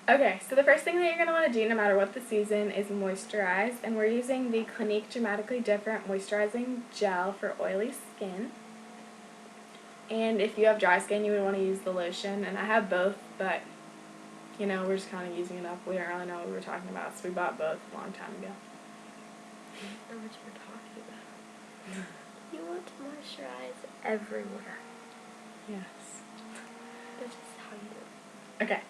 Okay, so the first thing that you're going to want to do no matter what the season is moisturize, and we're using the Clinique Dramatically Different Moisturizing Gel for oily skin. And if you have dry skin, you would want to use the lotion, and I have both, but, you know, we're just kind of using it up. We don't really know what we were talking about, so we bought both a long time ago. I don't know what you were talking about. You want to moisturize everywhere. Yes. That's just how you do it. Okay.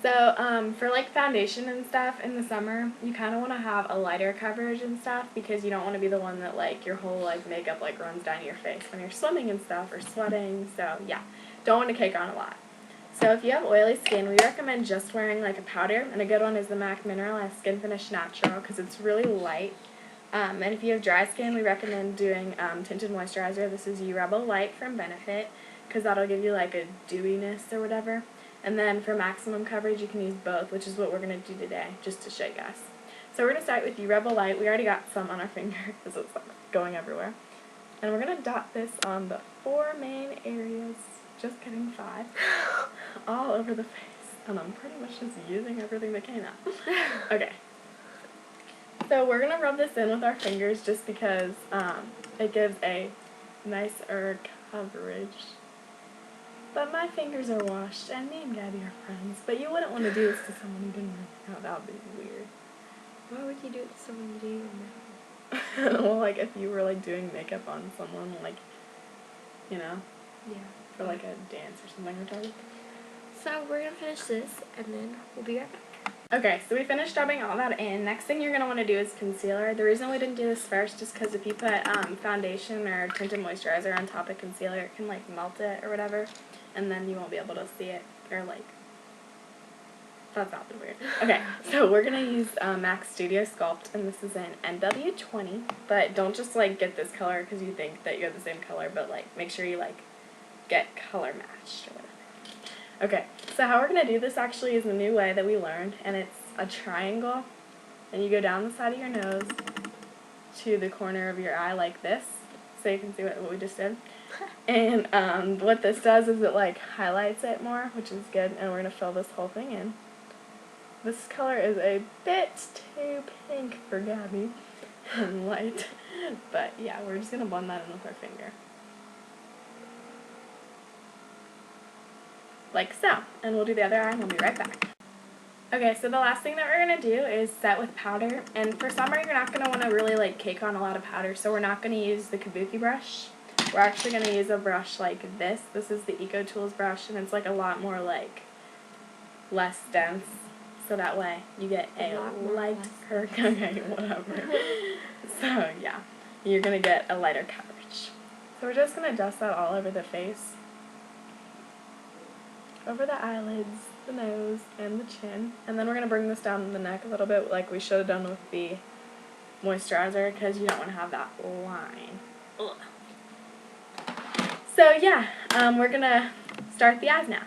So, for like foundation and stuff in the summer, you kind of want to have a lighter coverage and stuff because you don't want to be the one that like your whole like makeup like runs down your face when you're swimming and stuff or sweating. So, yeah, don't want to cake on a lot. So, if you have oily skin, we recommend just wearing like a powder, and a good one is the MAC Mineralize Skinfinish Natural because it's really light. And if you have dry skin, we recommend doing tinted moisturizer. This is Rebel Light from Benefit because that'll give you like a dewiness or whatever. And then for maximum coverage, you can use both, which is what we're going to do today, just to show you guys. So we're going to start with Rebel Light. We already got some on our finger because it's going everywhere. And we're going to dot this on the 4 main areas, just kidding, 5, all over the face. And I'm pretty much just using everything that came out. Okay. So we're going to rub this in with our fingers just because it gives a nicer coverage. But my fingers are washed, and me and Gabby are friends. But you wouldn't want to do this to someone you didn't know. That would be weird. Why would you do it to someone you didn't even know? Well, like if you were like doing makeup on someone, like, you know, Yeah. for like a dance or something or something. So we're going to finish this, and then we'll be right back. Okay, so we finished rubbing all that in. Next thing you're going to want to do is concealer. The reason we didn't do this first is because if you put foundation or tinted moisturizer on top of concealer, it can like melt it or whatever. And then you won't be able to see it, or like, that sounded weird. Okay, so we're going to use MAC Studio Sculpt, and this is in NW20, but don't just like get this color because you think that you have the same color, but like make sure you like get color matched or whatever. Okay, so how we're going to do this actually is a new way that we learned, and it's a triangle, and you go down the side of your nose to the corner of your eye like this, so you can see what we just did. And what this does is it like highlights it more, which is good, and we're going to fill this whole thing in. This color is a bit too pink for Gabby and light, but yeah, we're just going to blend that in with our finger. Like so, and we'll do the other eye and we'll be right back. Okay, so the last thing that we're going to do is set with powder, and for summer you're not going to want to really like cake on a lot of powder, so we're not going to use the kabuki brush. We're actually going to use a brush like this. This is the Eco Tools brush, and it's like a lot more like less dense, so that way you get a lighter, okay, whatever. So yeah, you're going to get a lighter coverage. So we're just going to dust that all over the face, over the eyelids, the nose, and the chin. And then we're going to bring this down the neck a little bit like we should have done with the moisturizer because you don't want to have that line. Ugh. So yeah, we're going to start the eyes now.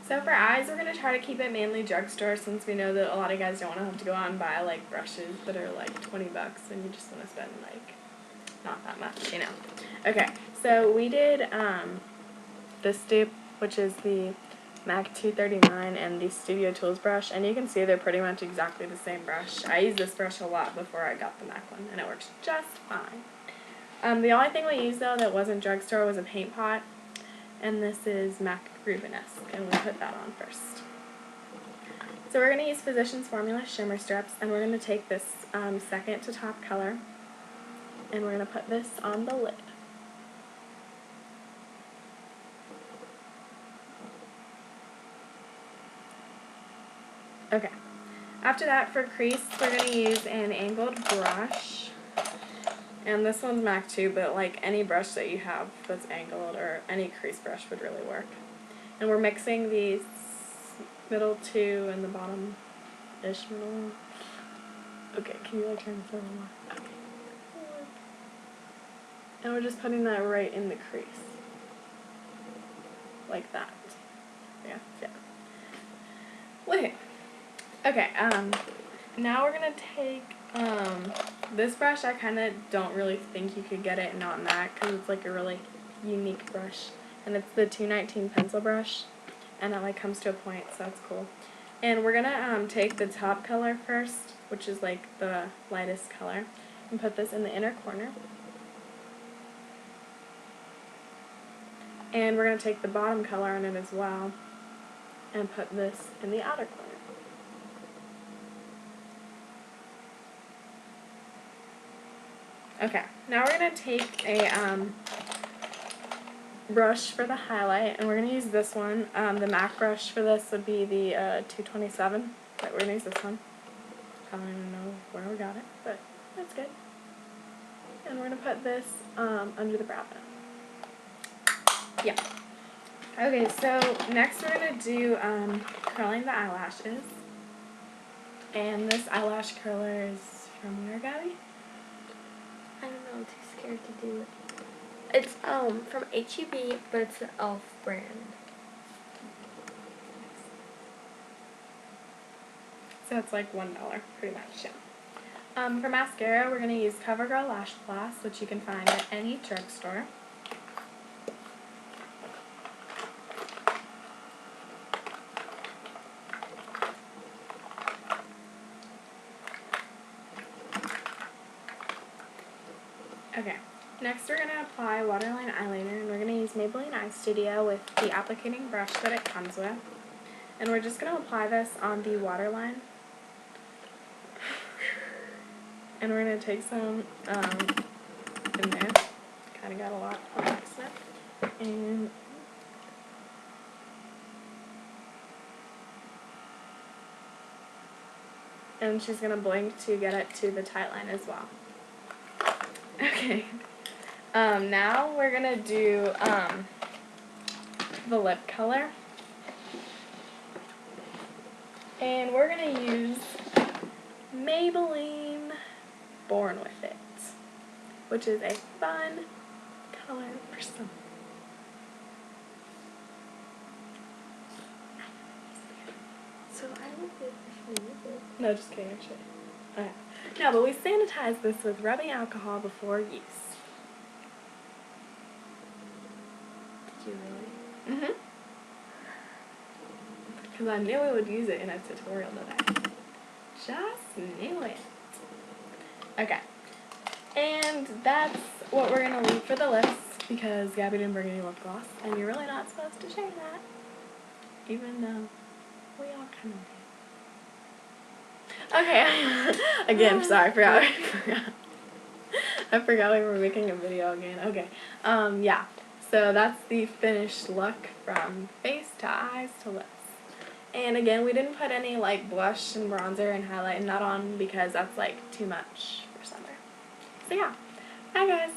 So for eyes, we're going to try to keep it mainly drugstore since we know that a lot of guys don't want to have to go out and buy like brushes that are like $20 and you just want to spend like not that much, you know. Okay, so we did this dupe, which is the MAC 239 and the Studio Tools brush, and you can see they're pretty much exactly the same brush. I used this brush a lot before I got the MAC one, and it works just fine. The only thing we used, though, that wasn't drugstore was a paint pot, and this is MAC rubenesque, and we'll put that on first. So we're going to use Physicians Formula Shimmer Strips, and we're going to take this second to top color, and we're going to put this on the lid. Okay, after that for crease, we're going to use an angled brush, and this one's MAC too, but like any brush that you have that's angled or any crease brush would really work. And we're mixing these middle two and the bottom-ish middle. Okay, can you like turn this a little more? Okay. And we're just putting that right in the crease. Like that. Yeah. Wait. Okay, now we're going to take, this brush. I kind of don't really think you could get it not MAC because it's like a really unique brush. And it's the 219 pencil brush, and it like comes to a point, so that's cool. And we're gonna take the top color first, which is like the lightest color, and put this in the inner corner. And we're gonna take the bottom color on it as well, and put this in the outer corner. Okay, now we're going to take a brush for the highlight, and we're going to use this one. The MAC brush for this would be the 227, but we're going to use this one. I don't even know where we got it, but that's good. And we're going to put this under the brow bone. Yeah. Okay, so next we're going to do curling the eyelashes. And this eyelash curler is from where, Gabby? I don't know, I'm too scared to do it. It's from H-E-B, but it's the e.l.f. brand. So it's like $1, pretty much, yeah. For mascara, we're going to use CoverGirl Lash Blast, which you can find at any drugstore. Okay, next we're going to apply waterline eyeliner, and we're going to use Maybelline Eye Studio with the applicating brush that it comes with. And we're just going to apply this on the waterline. And we're going to take some in there. Kind of got a lot on accident. And she's going to blink to get it to the tight line as well. Okay. Now we're going to do the lip color. And we're going to use Maybelline Born With It, which is a fun color for summer. So I don't think I should use it. No, just kidding, actually. Okay. No, but we sanitize this with rubbing alcohol before use. Did you really? Mm-hmm. Because I knew we would use it in a tutorial today. Just knew it. Okay. And that's what we're going to leave for the lips, because Gabby didn't bring any lip gloss, and you're really not supposed to share that. Even though we all kind of do. Okay. Again, sorry, I forgot we were making a video again. Okay. Yeah. So that's the finished look from face to eyes to lips. And again, we didn't put any like blush and bronzer and highlight and that on because that's like too much for summer. So yeah. Bye guys.